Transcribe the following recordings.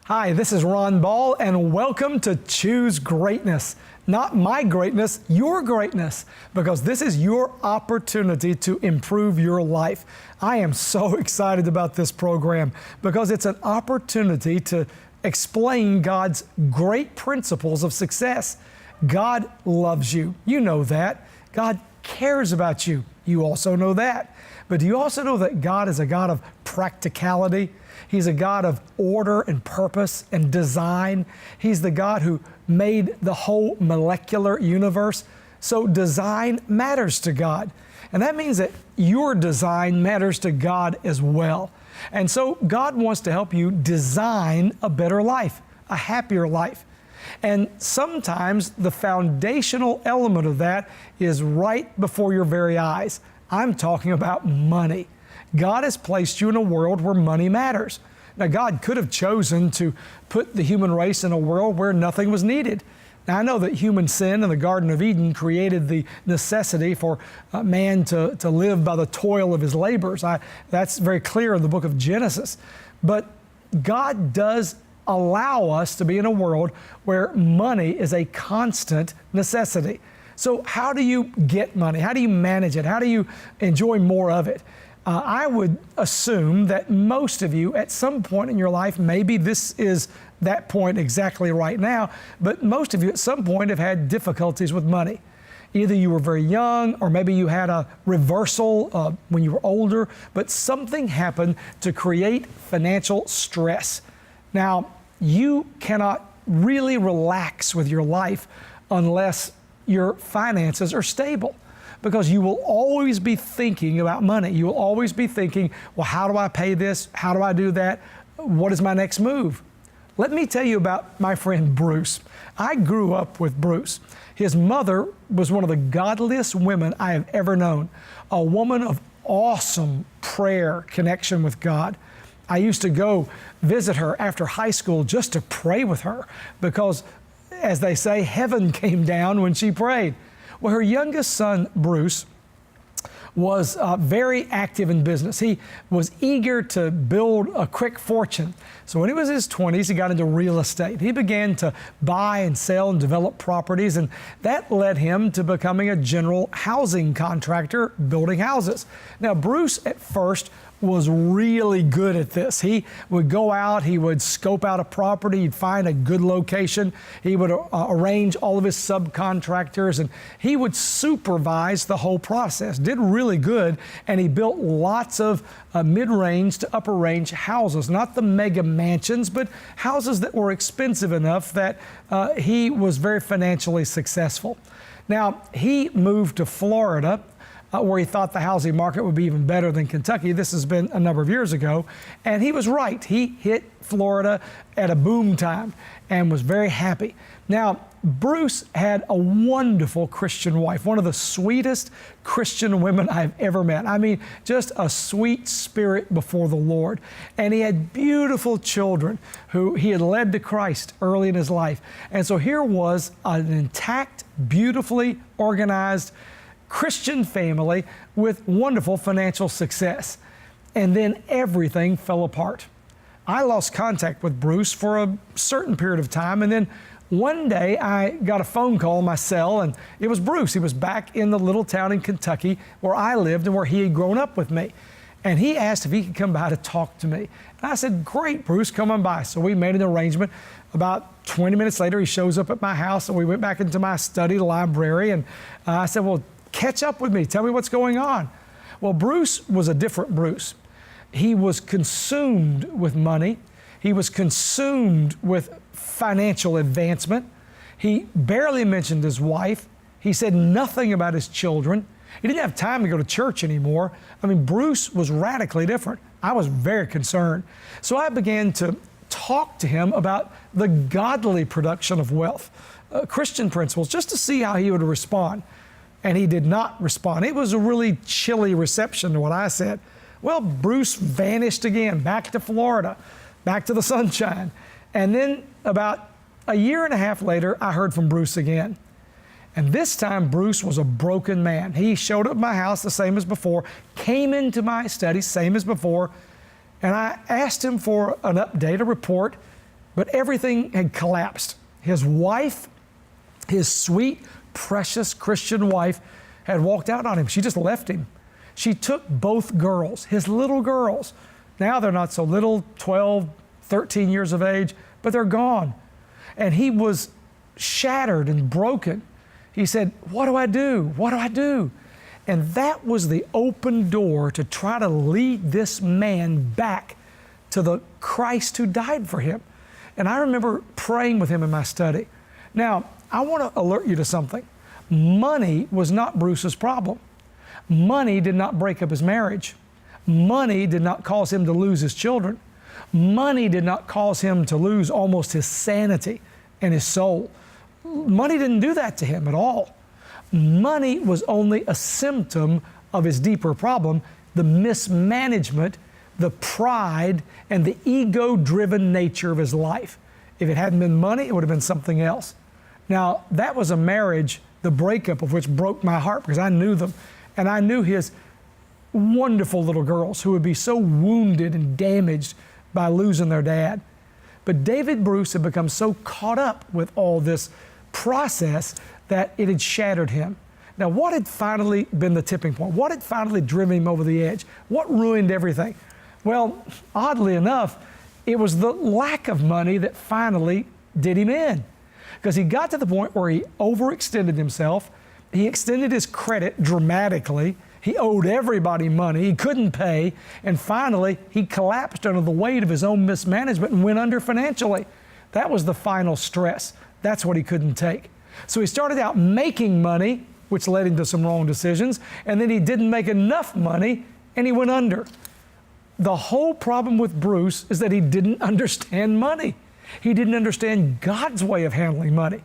Hi, this is Ron Ball, and welcome to Choose Greatness. Not my greatness, your greatness, because this is your opportunity to improve your life. I am so excited about this program because it's an opportunity to explain God's great principles of success. God loves you. You know that. God cares about you. You also know that. But do you also know that God is a God of practicality? He's a God of order and purpose and design. He's the God who made the whole molecular universe. So design matters to God. And that means that your design matters to God as well. And so God wants to help you design a better life, a happier life. And sometimes the foundational element of that is right before your very eyes. I'm talking about money. God has placed you in a world where money matters. Now, God could have chosen to put the human race in a world where nothing was needed. Now, I know that human sin in the Garden of Eden created the necessity for man to live by the toil of his labors. That's very clear in the book of Genesis. But God does allow us to be in a world where money is a constant necessity. So how do you get money? How do you manage it? How do you enjoy more of it? I would assume that most of you at some point in your life, maybe this is that point exactly right now, but most of you at some point have had difficulties with money. Either you were very young or maybe you had a reversal when you were older, but something happened to create financial stress. Now, you cannot really relax with your life unless your finances are stable, because you will always be thinking about money. You will always be thinking, well, how do I pay this? How do I do that? What is my next move? Let me tell you about my friend Bruce. I grew up with Bruce. His mother was one of the godliest women I have ever known, a woman of awesome prayer connection with God. I used to go visit her after high school just to pray with her because, as they say, heaven came down when she prayed. Well, her youngest son, Bruce, was very active in business. He was eager to build a quick fortune. So when he was in his 20s, he got into real estate. He began to buy and sell and develop properties, and that led him to becoming a general housing contractor, building houses. Now, Bruce at first was really good at this. He would go out, he would scope out a property, he'd find a good location, he would arrange all of his subcontractors, and he would supervise the whole process. Did really good, and he built lots of mid-range to upper-range houses, not the mega mansions, but houses that were expensive enough that he was very financially successful. Now, he moved to Florida, where he thought the housing market would be even better than Kentucky. This has been a number of years ago. And he was right. He hit Florida at a boom time and was very happy. Now, Bruce had a wonderful Christian wife, one of the sweetest Christian women I've ever met. I mean, just a sweet spirit before the Lord. And he had beautiful children who he had led to Christ early in his life. And so here was an intact, beautifully organized Christian family with wonderful financial success. And then everything fell apart. I lost contact with Bruce for a certain period of time, and then one day I got a phone call on my cell, and it was Bruce. He was back in the little town in Kentucky where I lived and where he had grown up with me. And he asked if he could come by to talk to me. And I said, great, Bruce, come on by. So we made an arrangement. About 20 minutes later, he shows up at my house, and we went back into my study library, and I said, well, catch up with me. Tell me what's going on. Well, Bruce was a different Bruce. He was consumed with money. He was consumed with financial advancement. He barely mentioned his wife. He said nothing about his children. He didn't have time to go to church anymore. I mean, Bruce was radically different. I was very concerned. So I began to talk to him about the godly production of wealth, Christian principles, just to see how he would respond. And he did not respond. It was a really chilly reception to what I said. Well, Bruce vanished again, back to Florida, back to the sunshine. And then about a year and a half later, I heard from Bruce again. And this time, Bruce was a broken man. He showed up at my house the same as before, came into my study, same as before, and I asked him for an update, a report, But everything had collapsed. His wife, his sweet, precious Christian wife, had walked out on him. She just left him. She took both girls, his little girls. Now they're not so little, 12, 13 years of age, but they're gone. And he was shattered and broken. He said, what do I do? What do I do? And that was the open door to try to lead this man back to the Christ who died for him. And I remember praying with him in my study. Now, I want to alert you to something. Money was not Bruce's problem. Money did not break up his marriage. Money did not cause him to lose his children. Money did not cause him to lose almost his sanity and his soul. Money didn't do that to him at all. Money was only a symptom of his deeper problem, the mismanagement, the pride, and the ego-driven nature of his life. If it hadn't been money, it would have been something else. Now, that was a marriage, the breakup of which broke my heart because I knew them. And I knew his wonderful little girls who would be so wounded and damaged by losing their dad. But David Bruce had become so caught up with all this process that it had shattered him. Now, what had finally been the tipping point? What had finally driven him over the edge? What ruined everything? Well, oddly enough, it was the lack of money that finally did him in. Because he got to the point where he overextended himself. He extended his credit dramatically. He owed everybody money. He couldn't pay. And finally, he collapsed under the weight of his own mismanagement and went under financially. That was the final stress. That's what he couldn't take. So he started out making money, which led him to some wrong decisions. And then he didn't make enough money and he went under. The whole problem with Bruce is that he didn't understand money. He didn't understand God's way of handling money.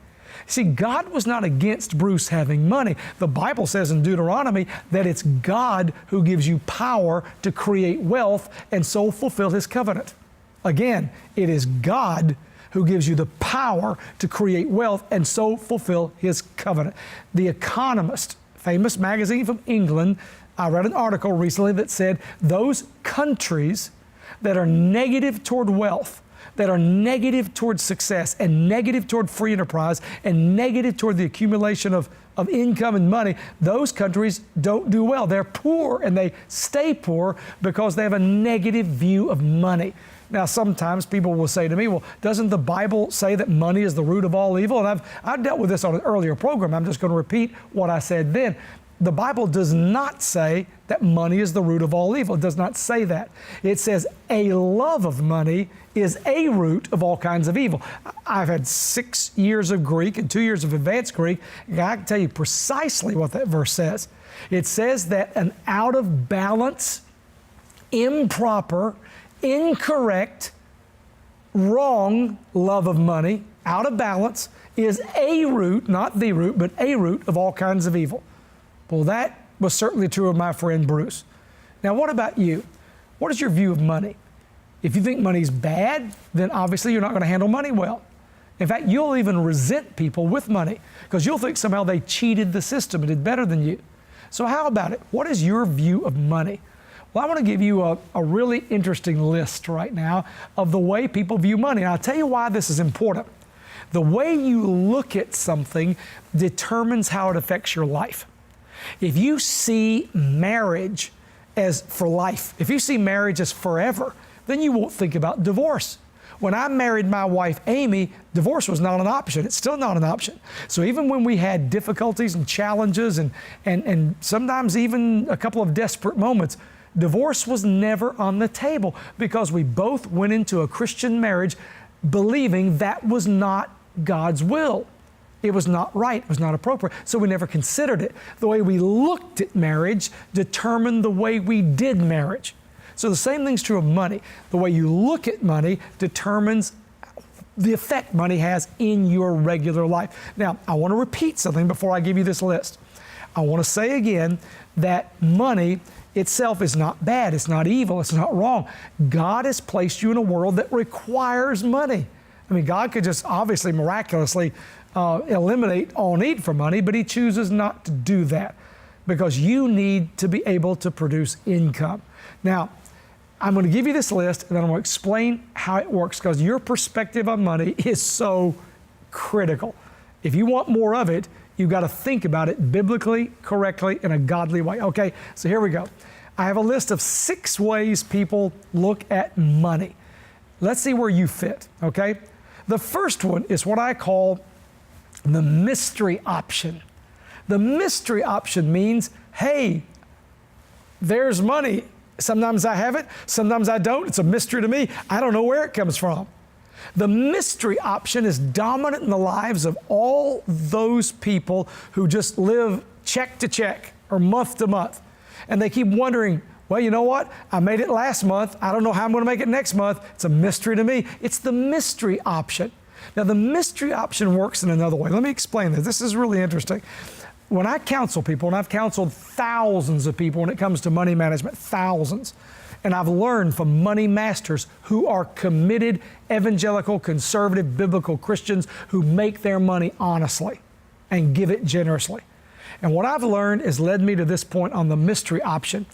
See, God was not against Bruce having money. The Bible says in Deuteronomy that it's God who gives you power to create wealth and so fulfill His covenant. Again, it is God who gives you the power to create wealth and so fulfill His covenant. The Economist, famous magazine from England, I read an article recently that said those countries that are negative toward wealth, that are negative toward success and negative toward free enterprise and negative toward the accumulation of income and money, those countries don't do well. They're poor and they stay poor because they have a negative view of money. Now, sometimes people will say to me, well, doesn't the Bible say that money is the root of all evil? And I've dealt with this on an earlier program. I'm just going to repeat what I said then. The Bible does not say that money is the root of all evil. It does not say that. It says a love of money is a root of all kinds of evil. I've had 6 years of Greek and 2 years of advanced Greek, and I can tell you precisely what that verse says. It says that an out of balance, improper, incorrect, wrong love of money, out of balance, is a root, not the root, but a root of all kinds of evil. Well, that was certainly true of my friend Bruce. Now, what about you? What is your view of money? If you think money's bad, then obviously you're not going to handle money well. In fact, you'll even resent people with money because you'll think somehow they cheated the system and did better than you. So how about it? What is your view of money? Well, I want to give you a really interesting list right now of the way people view money. And I'll tell you why this is important. The way you look at something determines how it affects your life. If you see marriage as for life, if you see marriage as forever, then you won't think about divorce. When I married my wife, Amy, divorce was not an option. It's still not an option. So even when we had difficulties and challenges and sometimes even a couple of desperate moments, divorce was never on the table because we both went into a Christian marriage believing that was not God's will. It was not right. It was not appropriate. So we never considered it. The way we looked at marriage determined the way we did marriage. So the same thing's true of money. The way you look at money determines the effect money has in your regular life. Now, I want to repeat something before I give you this list. I want to say again that money itself is not bad. It's not evil. It's not wrong. God has placed you in a world that requires money. I mean, God could just obviously miraculously eliminate all need for money, but He chooses not to do that because you need to be able to produce income. Now, I'm going to give you this list, and then I'm going to explain how it works, because your perspective on money is so critical. If you want more of it, you've got to think about it biblically, correctly, in a godly way. Okay, so here we go. I have a list of 6 ways people look at money. Let's see where you fit, okay? The first one is what I call the mystery option. The mystery option means, hey, there's money. Sometimes I have it, sometimes I don't. It's a mystery to me. I don't know where it comes from. The mystery option is dominant in the lives of all those people who just live check to check or month to month. And they keep wondering, well, you know what? I made it last month. I don't know how I'm going to make it next month. It's a mystery to me. It's the mystery option. Now, the mystery option works in another way. Let me explain this. This is really interesting. When I counsel people, and I've counseled thousands of people when it comes to money management, thousands, and I've learned from money masters who are committed, evangelical, conservative, biblical Christians who make their money honestly and give it generously. And what I've learned has led me to this point on the mystery option.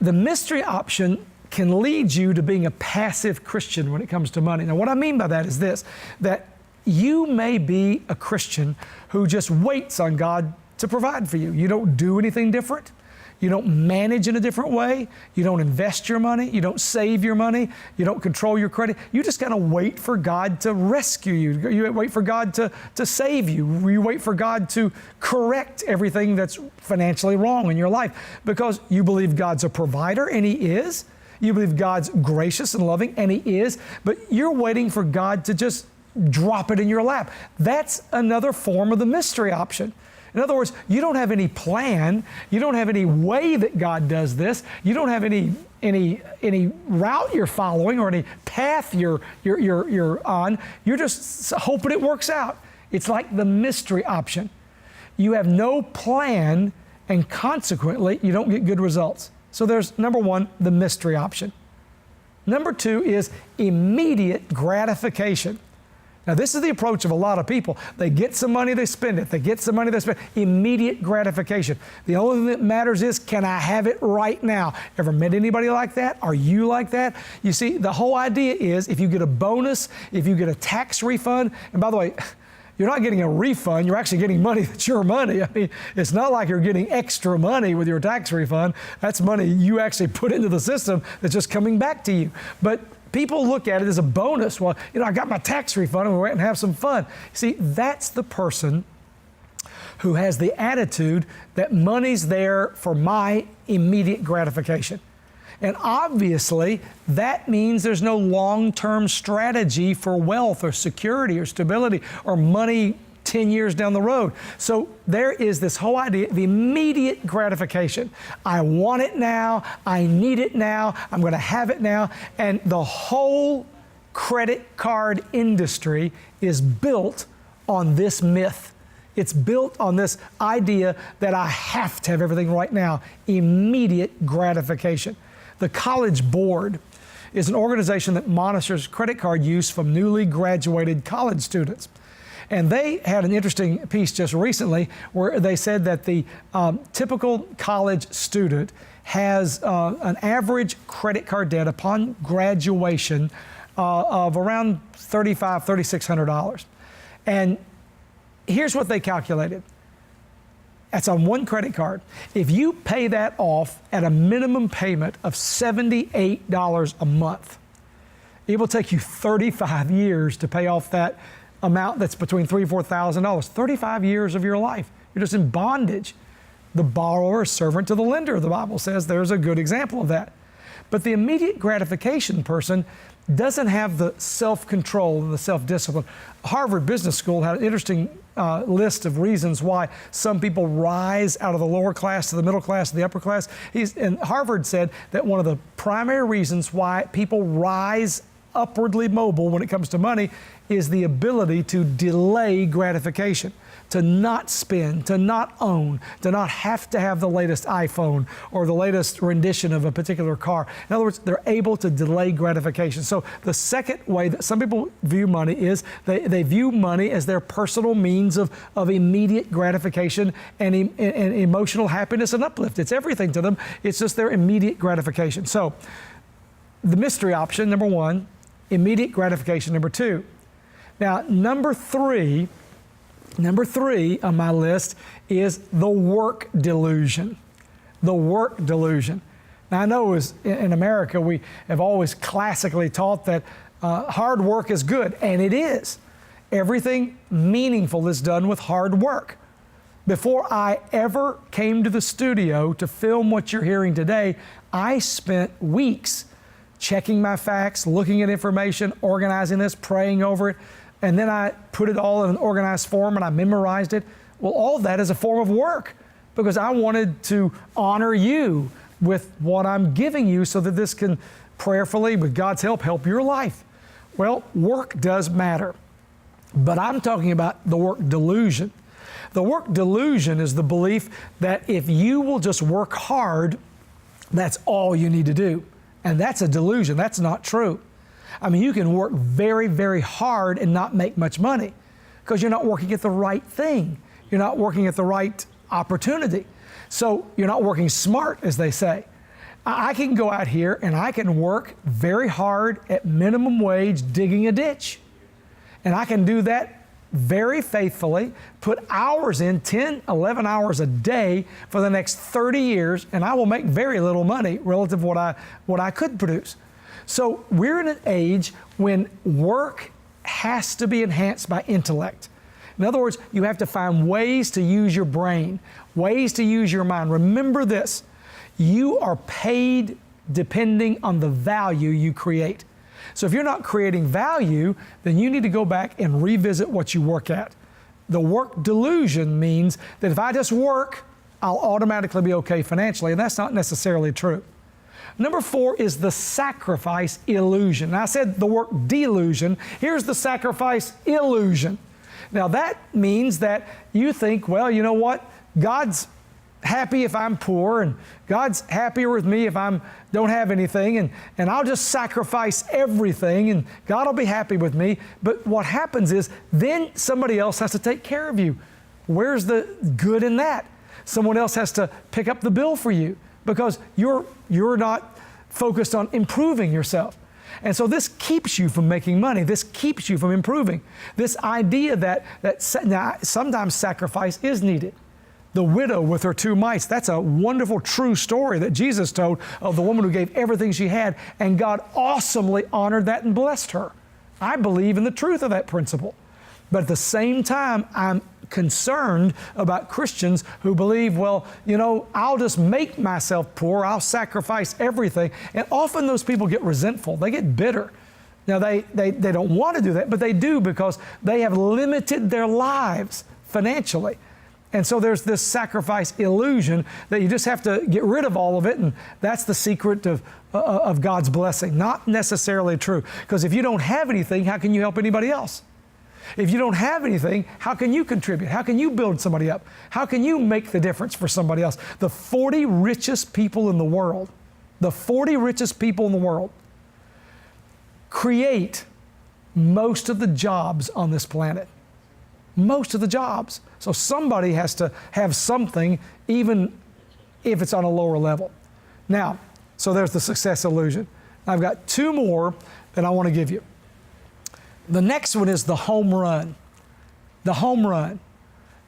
The mystery option can lead you to being a passive Christian when it comes to money. Now, what I mean by that is this, that you may be a Christian who just waits on God to provide for you. You don't do anything different. You don't manage in a different way. You don't invest your money. You don't save your money. You don't control your credit. You just kind of wait for God to rescue you. You wait for God to save you. You wait for God to correct everything that's financially wrong in your life, because you believe God's a provider, and He is. You believe God's gracious and loving, and He is. But you're waiting for God to just drop it in your lap. That's another form of the mystery option. In other words, you don't have any plan. You don't have any way that God does this. You don't have any route you're following or any path you're on. You're just hoping it works out. It's like the mystery option. You have no plan, and consequently, you don't get good results. So there's number one, the mystery option. Number two is immediate gratification. Now, this is the approach of a lot of people. They get some money, they spend it. They get some money, they spend it. Immediate gratification. The only thing that matters is, can I have it right now? Ever met anybody like that? Are you like that? You see, the whole idea is, if you get a bonus, if you get a tax refund, and by the way, you're not getting a refund, you're actually getting money that's your money. I mean, it's not like you're getting extra money with your tax refund. That's money you actually put into the system that's just coming back to you. But people look at it as a bonus. Well, you know, I got my tax refund and we went and have some fun. See, that's the person who has the attitude that money's there for my immediate gratification. And obviously, that means there's no long-term strategy for wealth or security or stability or money 10 years down the road. So there is this whole idea of immediate gratification. I want it now. I need it now. I'm going to have it now. And the whole credit card industry is built on this myth. It's built on this idea that I have to have everything right now, immediate gratification. The College Board is an organization that monitors credit card use from newly graduated college students. And they had an interesting piece just recently where they said that the typical college student has an average credit card debt upon graduation of around $3,500, $3,600. And here's what they calculated. That's on one credit card. If you pay that off at a minimum payment of $78 a month, it will take you 35 years to pay off that amount that's between $3,000 and $4,000. 35 years of your life. You're just in bondage. The borrower is servant to the lender, the Bible says. There's a good example of that. But the immediate gratification person doesn't have the self-control and the self-discipline. Harvard Business School had an interesting list of reasons why some people rise out of the lower class to the middle class to the upper class. And Harvard said that one of the primary reasons why people rise upwardly mobile when it comes to money is the ability to delay gratification, to not spend, to not own, to not have to have the latest iPhone or the latest rendition of a particular car. In other words, they're able to delay gratification. So the second way that some people view money is they view money as their personal means of immediate gratification and emotional happiness and uplift. It's everything to them. It's just their immediate gratification. So the mystery option, number one, immediate gratification, number two. Now, number three on my list is the work delusion. The work delusion. Now, I know in America we have always classically taught that hard work is good, and it is. Everything meaningful is done with hard work. Before I ever came to the studio to film what you're hearing today, I spent weeks checking my facts, looking at information, organizing this, praying over it, and then I put it all in an organized form and I memorized it. Well, all that is a form of work because I wanted to honor you with what I'm giving you so that this can prayerfully, with God's help your life. Well, work does matter, but I'm talking about the work delusion. The work delusion is the belief that if you will just work hard, that's all you need to do. And that's a delusion. That's not true. I mean, you can work very, very hard and not make much money because you're not working at the right thing. You're not working at the right opportunity. So you're not working smart, as they say. I can go out here and I can work very hard at minimum wage digging a ditch. And I can do that very faithfully, put hours in, 10, 11 hours a day for the next 30 years, and I will make very little money relative to what I could produce. So we're in an age when work has to be enhanced by intellect. In other words, you have to find ways to use your brain, ways to use your mind. Remember this, you are paid depending on the value you create. So if you're not creating value, then you need to go back and revisit what you work at. The work delusion means that if I just work, I'll automatically be okay financially, and that's not necessarily true. Number four is the sacrifice illusion. Now, I said the work delusion. Here's the sacrifice illusion. Now, that means that you think, well, you know what? God's happy if I'm poor, and God's happier with me if I don't have anything, and I'll just sacrifice everything, and God will be happy with me. But what happens is then somebody else has to take care of you. Where's the good in that? Someone else has to pick up the bill for you because you're not focused on improving yourself. And so this keeps you from making money. This keeps you from improving. This idea that now, sometimes sacrifice is needed. The widow with her 2 mites, that's a wonderful true story that Jesus told of the woman who gave everything she had, and God awesomely honored that and blessed her. I believe in the truth of that principle. But at the same time, I'm concerned about Christians who believe, well, you know, I'll just make myself poor, I'll sacrifice everything. And often those people get resentful, they get bitter. Now, they don't want to do that, but they do because they have limited their lives financially. And so there's this sacrifice illusion that you just have to get rid of all of it, and that's the secret of God's blessing. Not necessarily true, because if you don't have anything, how can you help anybody else? If you don't have anything, how can you contribute? How can you build somebody up? How can you make the difference for somebody else? The 40 richest people in the world, create most of the jobs on this planet. Most of the jobs. So somebody has to have something, even if it's on a lower level. Now, so there's the success illusion. I've got 2 more that I want to give you. The next one is the home run. The home run.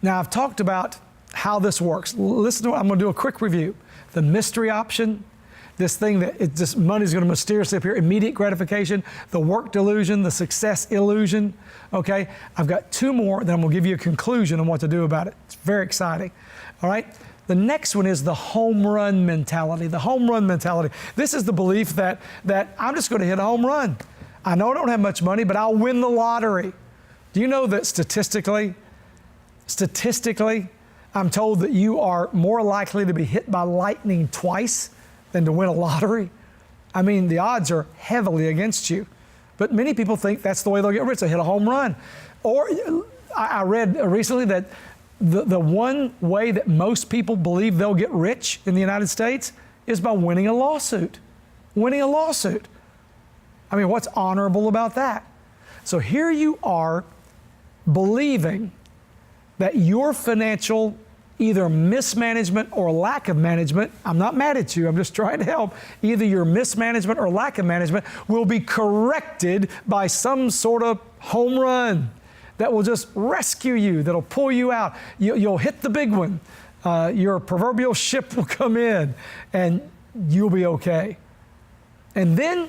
Now, I've talked about how this works. Listen to what I'm going to do a quick review. The mystery option, this thing that money's going to mysteriously appear, immediate gratification, the work delusion, the success illusion. Okay, I've got 2 more, then I'm going to give you a conclusion on what to do about it. It's very exciting. All right, the next one is the home run mentality. The home run mentality. This is the belief that I'm just going to hit a home run. I know I don't have much money, but I'll win the lottery. Do you know that statistically, I'm told that you are more likely to be hit by lightning twice than to win a lottery? I mean, the odds are heavily against you. But many people think that's the way they'll get rich. They hit a home run. Or I read recently that the one way that most people believe they'll get rich in the United States is by winning a lawsuit. Winning a lawsuit. I mean, what's honorable about that? So here you are believing that your financial either mismanagement or lack of management, I'm not mad at you, I'm just trying to help, either your mismanagement or lack of management will be corrected by some sort of home run that will just rescue you, that'll pull you out. You'll hit the big one. Your proverbial ship will come in and you'll be okay. And then,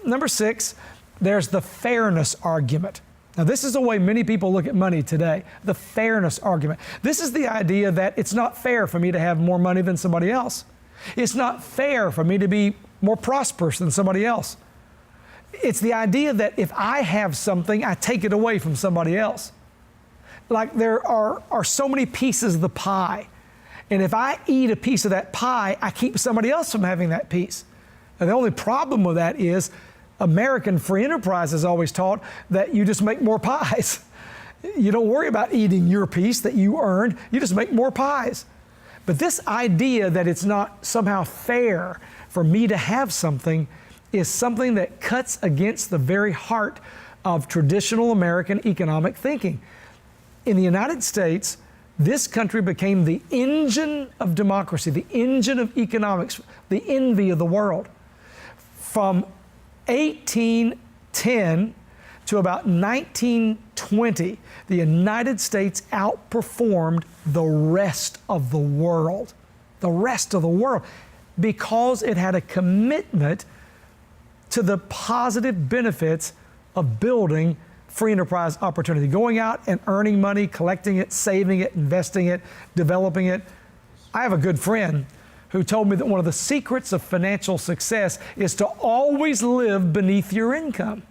number 6, there's the fairness argument. Now, this is the way many people look at money today, the fairness argument. This is the idea that it's not fair for me to have more money than somebody else. It's not fair for me to be more prosperous than somebody else. It's the idea that if I have something, I take it away from somebody else. Like there are so many pieces of the pie. And if I eat a piece of that pie, I keep somebody else from having that piece. And the only problem with that is American free enterprise has always taught that you just make more pies. You don't worry about eating your piece that you earned, you just make more pies. But this idea that it's not somehow fair for me to have something is something that cuts against the very heart of traditional American economic thinking. In the United States, this country became the engine of democracy, the engine of economics, the envy of the world. From 1810 to about 1920, the United States outperformed the rest of the world. The rest of the world. Because it had a commitment to the positive benefits of building free enterprise opportunity. Going out and earning money, collecting it, saving it, investing it, developing it. I have a good friend who told me that one of the secrets of financial success is to always live beneath your income.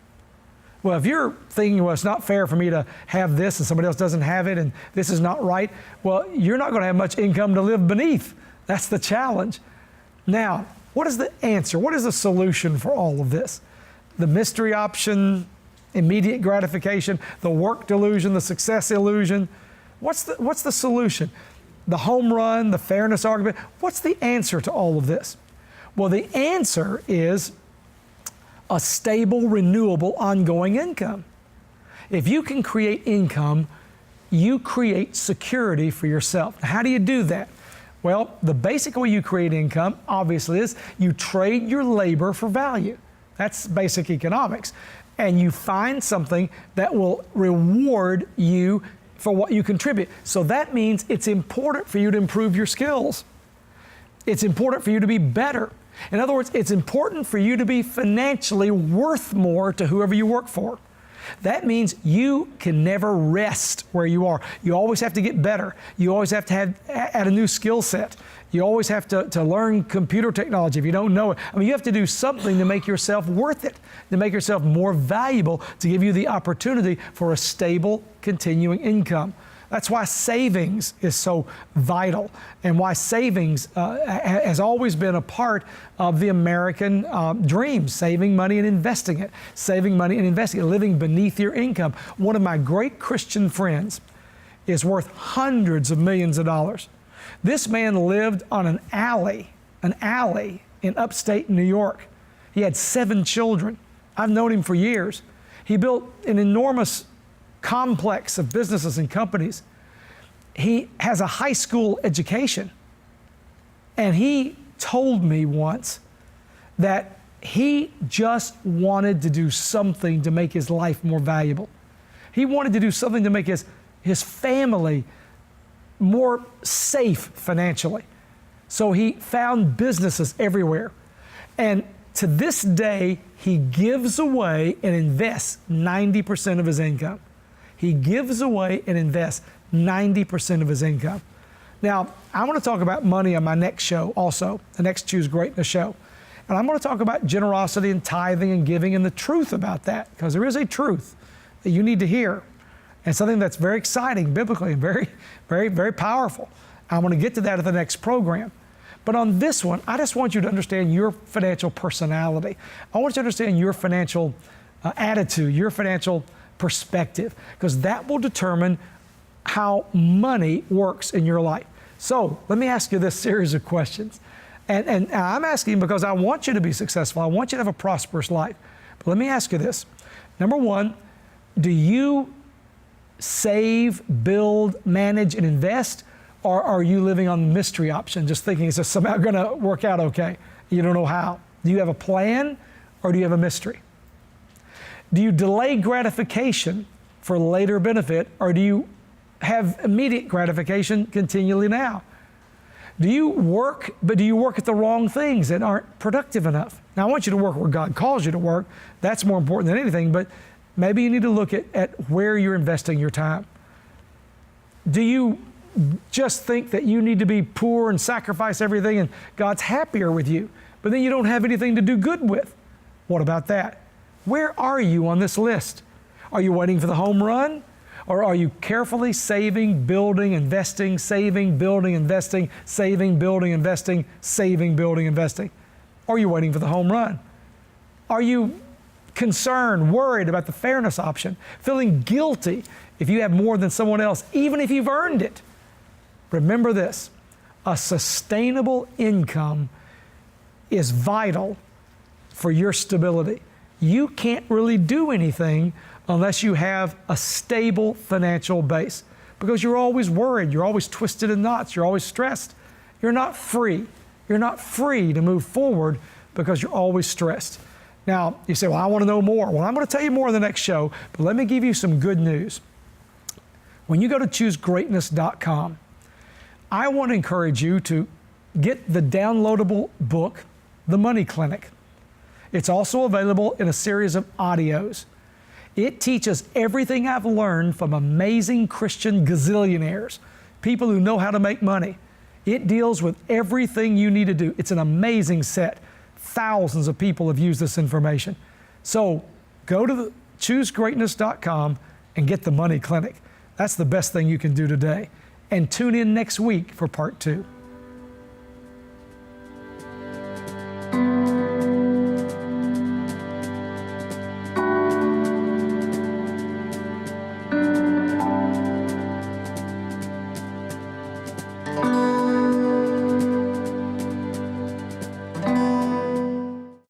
Well, if you're thinking, well, it's not fair for me to have this and somebody else doesn't have it and this is not right, well, you're not going to have much income to live beneath. That's the challenge. Now, what is the answer? What is the solution for all of this? The mystery option, immediate gratification, the work delusion, the success illusion. What's the solution? The home run, the fairness argument. What's the answer to all of this? Well, the answer is a stable, renewable, ongoing income. If you can create income, you create security for yourself. How do you do that? Well, the basic way you create income, obviously, is you trade your labor for value. That's basic economics. And you find something that will reward you for what you contribute. So that means it's important for you to improve your skills. It's important for you to be better. In other words, it's important for you to be financially worth more to whoever you work for. That means you can never rest where you are. You always have to get better. You always have to add a new skill set. You always have to learn computer technology if you don't know it. I mean, you have to do something to make yourself worth it, to make yourself more valuable, to give you the opportunity for a stable, continuing income. That's why savings is so vital and why savings has always been a part of the American dream, saving money and investing it, saving money and investing it, living beneath your income. One of my great Christian friends is worth hundreds of millions of dollars. This man lived on an alley in upstate New York. He had 7 children. I've known him for years. He built an enormous complex of businesses and companies. He has a high school education. And he told me once that he just wanted to do something to make his life more valuable. He wanted to do something to make his family more safe financially. So he found businesses everywhere. And to this day, he gives away and invests 90% of his income. He gives away and invests 90% of his income. Now, I want to talk about money on my next show also, the next Choose Greatness show. And I'm going to talk about generosity and tithing and giving and the truth about that, because there is a truth that you need to hear. And something that's very exciting biblically and very, very, very powerful. I want to get to that at the next program. But on this one, I just want you to understand your financial personality. I want you to understand your financial attitude, your financial perspective, because that will determine how money works in your life. So let me ask you this series of questions. And I'm asking because I want you to be successful. I want you to have a prosperous life. But let me ask you this. Number one, do you save, build, manage, and invest? Or are you living on the mystery option, just thinking it's just somehow going to work out okay? You don't know how. Do you have a plan or do you have a mystery? Do you delay gratification for later benefit, or do you have immediate gratification continually now? Do you work, but do you work at the wrong things that aren't productive enough? Now, I want you to work where God calls you to work. That's more important than anything, but maybe you need to look at where you're investing your time. Do you just think that you need to be poor and sacrifice everything and God's happier with you, but then you don't have anything to do good with? What about that? Where are you on this list? Are you waiting for the home run? Or are you carefully saving, building, investing, saving, building, investing, saving, building, investing, saving, building, investing? Or are you waiting for the home run? Are you concerned, worried about the fairness option, feeling guilty if you have more than someone else, even if you've earned it? Remember this, a sustainable income is vital for your stability. You can't really do anything unless you have a stable financial base, because you're always worried, you're always twisted in knots, you're always stressed. You're not free. You're not free to move forward because you're always stressed. Now, you say, well, I want to know more. Well, I'm going to tell you more in the next show, but let me give you some good news. When you go to choosegreatness.com, I want to encourage you to get the downloadable book, The Money Clinic. It's also available in a series of audios. It teaches everything I've learned from amazing Christian gazillionaires, people who know how to make money. It deals with everything you need to do. It's an amazing set. Thousands of people have used this information. So go to choosegreatness.com and get the Money Clinic. That's the best thing you can do today. And tune in next week for part 2.